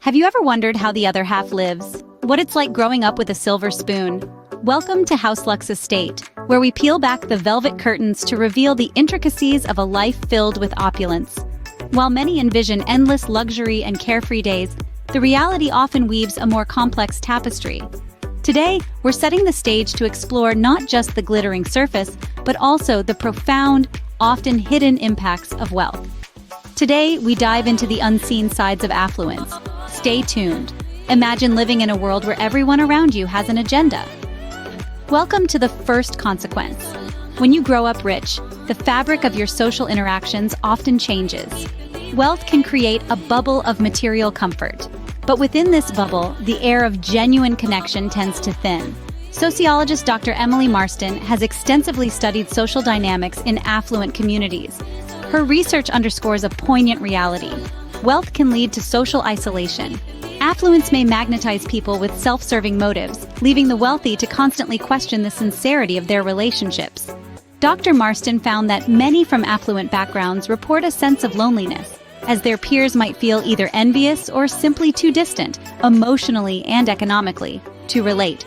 Have you ever wondered how the other half lives? What it's like growing up with a silver spoon? Welcome to House Luck's Estate, where we peel back the velvet curtains to reveal the intricacies of a life filled with opulence. While many envision endless luxury and carefree days, the reality often weaves a more complex tapestry. Today, we're setting the stage to explore not just the glittering surface, but also the profound, often hidden impacts of wealth. Today, we dive into the unseen sides of affluence. Stay tuned. Imagine living in a world where everyone around you has an agenda. Welcome to the first consequence. When you grow up rich, the fabric of your social interactions often changes. Wealth can create a bubble of material comfort. But within this bubble, the air of genuine connection tends to thin. Sociologist Dr. Emily Marston has extensively studied social dynamics in affluent communities. Her research underscores a poignant reality. Wealth can lead to social isolation. Affluence may magnetize people with self-serving motives, leaving the wealthy to constantly question the sincerity of their relationships. Dr. Marston found that many from affluent backgrounds report a sense of loneliness, as their peers might feel either envious or simply too distant, emotionally and economically, to relate.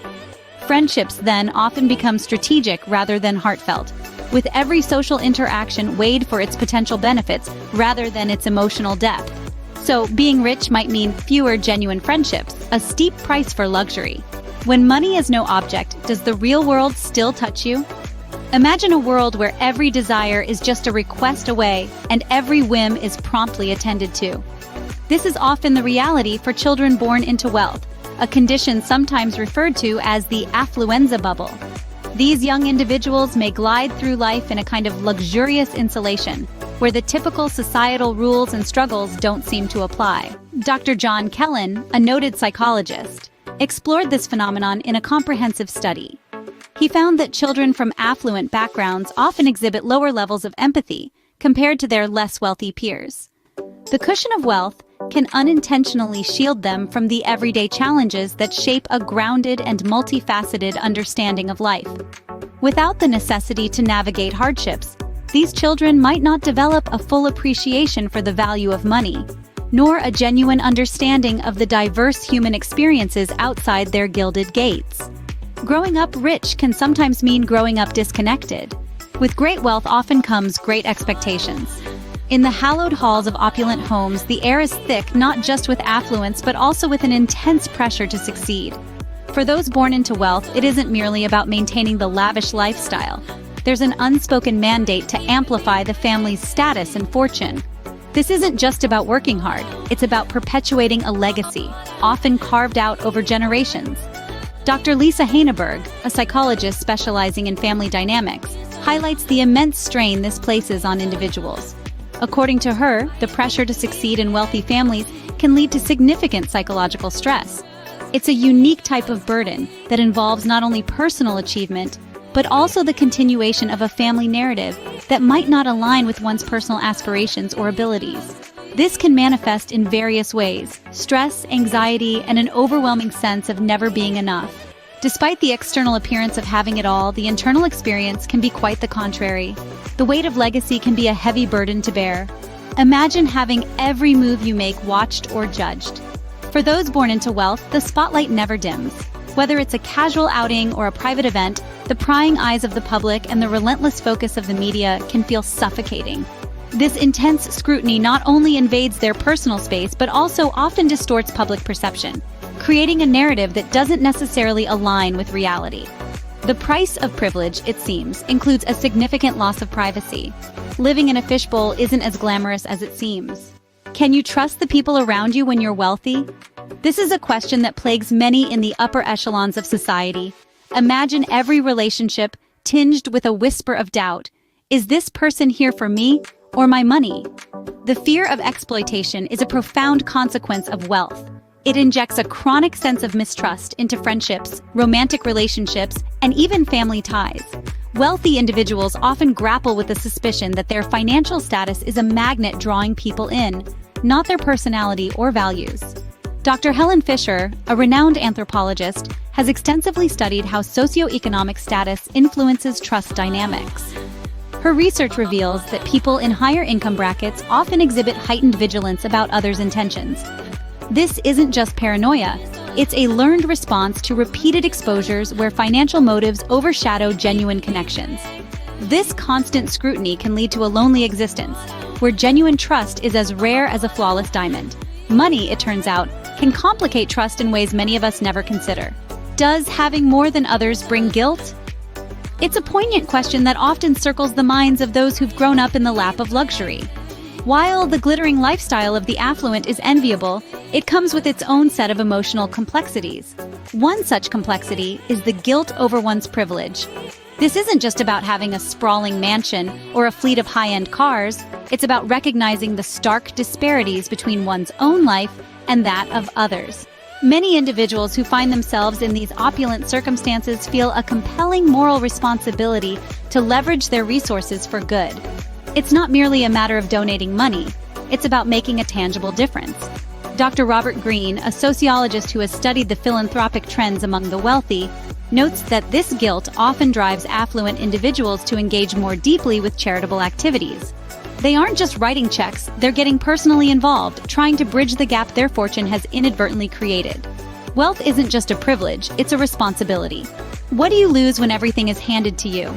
Friendships then often become strategic rather than heartfelt, with every social interaction weighed for its potential benefits rather than its emotional depth. So, being rich might mean fewer genuine friendships, a steep price for luxury. When money is no object, does the real world still touch you? Imagine a world where every desire is just a request away and every whim is promptly attended to. This is often the reality for children born into wealth, a condition sometimes referred to as the affluenza bubble. These young individuals may glide through life in a kind of luxurious insulation, where the typical societal rules and struggles don't seem to apply. Dr. John Kellen, a noted psychologist, explored this phenomenon in a comprehensive study. He found that children from affluent backgrounds often exhibit lower levels of empathy compared to their less wealthy peers. The cushion of wealth can unintentionally shield them from the everyday challenges that shape a grounded and multifaceted understanding of life. Without the necessity to navigate hardships, these children might not develop a full appreciation for the value of money, nor a genuine understanding of the diverse human experiences outside their gilded gates. Growing up rich can sometimes mean growing up disconnected. With great wealth often comes great expectations. In the hallowed halls of opulent homes, the air is thick not just with affluence but also with an intense pressure to succeed. For those born into wealth, it isn't merely about maintaining the lavish lifestyle. There's an unspoken mandate to amplify the family's status and fortune. This isn't just about working hard, it's about perpetuating a legacy, often carved out over generations. Dr. Lisa Heineberg, a psychologist specializing in family dynamics, highlights the immense strain this places on individuals. According to her, the pressure to succeed in wealthy families can lead to significant psychological stress. It's a unique type of burden that involves not only personal achievement, but also the continuation of a family narrative that might not align with one's personal aspirations or abilities. This can manifest in various ways: stress, anxiety, and an overwhelming sense of never being enough. Despite the external appearance of having it all, the internal experience can be quite the contrary. The weight of legacy can be a heavy burden to bear. Imagine having every move you make watched or judged. For those born into wealth, the spotlight never dims. Whether it's a casual outing or a private event, the prying eyes of the public and the relentless focus of the media can feel suffocating. This intense scrutiny not only invades their personal space but also often distorts public perception, creating a narrative that doesn't necessarily align with reality. The price of privilege, it seems, includes a significant loss of privacy. Living in a fishbowl isn't as glamorous as it seems. Can you trust the people around you when you're wealthy? This is a question that plagues many in the upper echelons of society. Imagine every relationship tinged with a whisper of doubt. Is this person here for me or my money? The fear of exploitation is a profound consequence of wealth. It injects a chronic sense of mistrust into friendships, romantic relationships, and even family ties. Wealthy individuals often grapple with the suspicion that their financial status is a magnet drawing people in, not their personality or values. Dr. Helen Fisher, a renowned anthropologist, has extensively studied how socioeconomic status influences trust dynamics. Her research reveals that people in higher income brackets often exhibit heightened vigilance about others' intentions. This isn't just paranoia. It's a learned response to repeated exposures where financial motives overshadow genuine connections. This constant scrutiny can lead to a lonely existence, where genuine trust is as rare as a flawless diamond. Money, it turns out, can complicate trust in ways many of us never consider. Does having more than others bring guilt? It's a poignant question that often circles the minds of those who've grown up in the lap of luxury. While the glittering lifestyle of the affluent is enviable, it comes with its own set of emotional complexities. One such complexity is the guilt over one's privilege. This isn't just about having a sprawling mansion or a fleet of high-end cars. It's about recognizing the stark disparities between one's own life and that of others. Many individuals who find themselves in these opulent circumstances feel a compelling moral responsibility to leverage their resources for good. It's not merely a matter of donating money. It's about making a tangible difference. Dr. Robert Greene, a sociologist who has studied the philanthropic trends among the wealthy, notes that this guilt often drives affluent individuals to engage more deeply with charitable activities. They aren't just writing checks, they're getting personally involved, trying to bridge the gap their fortune has inadvertently created. Wealth isn't just a privilege, it's a responsibility. What do you lose when everything is handed to you?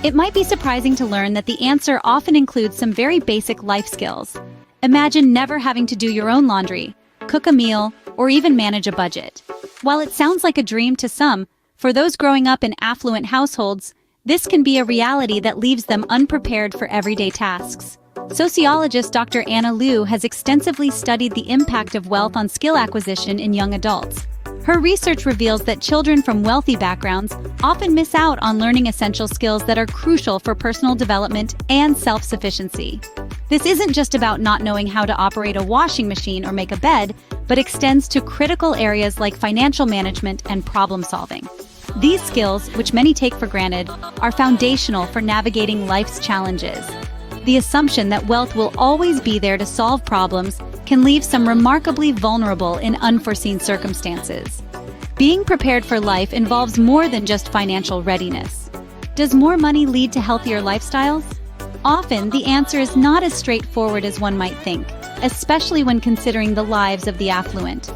It might be surprising to learn that the answer often includes some very basic life skills. Imagine never having to do your own laundry, cook a meal, or even manage a budget. While it sounds like a dream to some, for those growing up in affluent households, this can be a reality that leaves them unprepared for everyday tasks. Sociologist Dr. Anna Liu has extensively studied the impact of wealth on skill acquisition in young adults. Her research reveals that children from wealthy backgrounds often miss out on learning essential skills that are crucial for personal development and self-sufficiency. This isn't just about not knowing how to operate a washing machine or make a bed, but extends to critical areas like financial management and problem solving. These skills, which many take for granted, are foundational for navigating life's challenges. The assumption that wealth will always be there to solve problems can leave some remarkably vulnerable in unforeseen circumstances. Being prepared for life involves more than just financial readiness. Does more money lead to healthier lifestyles? Often, the answer is not as straightforward as one might think, especially when considering the lives of the affluent.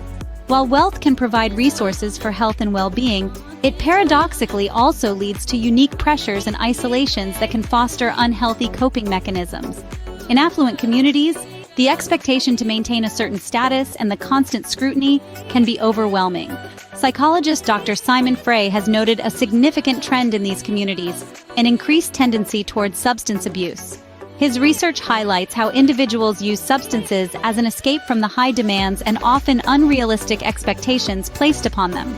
While wealth can provide resources for health and well-being, it paradoxically also leads to unique pressures and isolations that can foster unhealthy coping mechanisms. In affluent communities, the expectation to maintain a certain status and the constant scrutiny can be overwhelming. Psychologist Dr. Simon Frey has noted a significant trend in these communities, an increased tendency towards substance abuse. His research highlights how individuals use substances as an escape from the high demands and often unrealistic expectations placed upon them.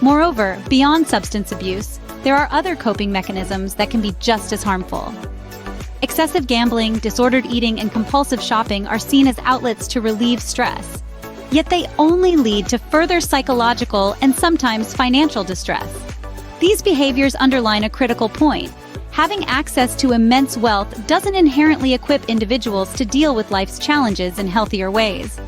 Moreover, beyond substance abuse, there are other coping mechanisms that can be just as harmful. Excessive gambling, disordered eating, and compulsive shopping are seen as outlets to relieve stress. Yet they only lead to further psychological and sometimes financial distress. These behaviors underline a critical point. Having access to immense wealth doesn't inherently equip individuals to deal with life's challenges in healthier ways.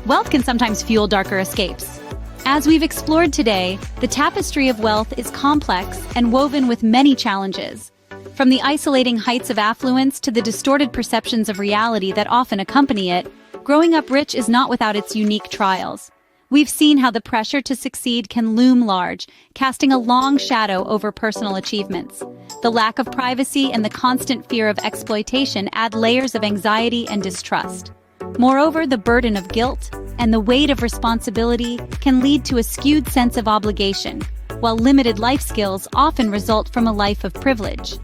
Wealth can sometimes fuel darker escapes. As we've explored today, the tapestry of wealth is complex and woven with many challenges. From the isolating heights of affluence to the distorted perceptions of reality that often accompany it, growing up rich is not without its unique trials. We've seen how the pressure to succeed can loom large, casting a long shadow over personal achievements. The lack of privacy and the constant fear of exploitation add layers of anxiety and distrust. Moreover, the burden of guilt and the weight of responsibility can lead to a skewed sense of obligation, while limited life skills often result from a life of privilege.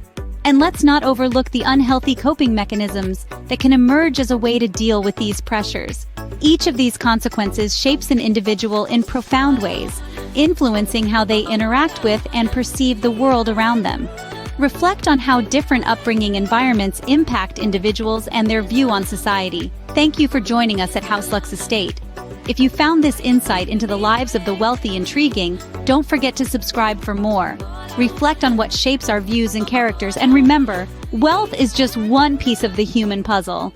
And let's not overlook the unhealthy coping mechanisms that can emerge as a way to deal with these pressures. Each of these consequences shapes an individual in profound ways, influencing how they interact with and perceive the world around them. Reflect on how different upbringing environments impact individuals and their view on society. Thank you for joining us at House Lux Estate. If you found this insight into the lives of the wealthy intriguing, don't forget to subscribe for more. Reflect on what shapes our views and characters, and remember, wealth is just one piece of the human puzzle.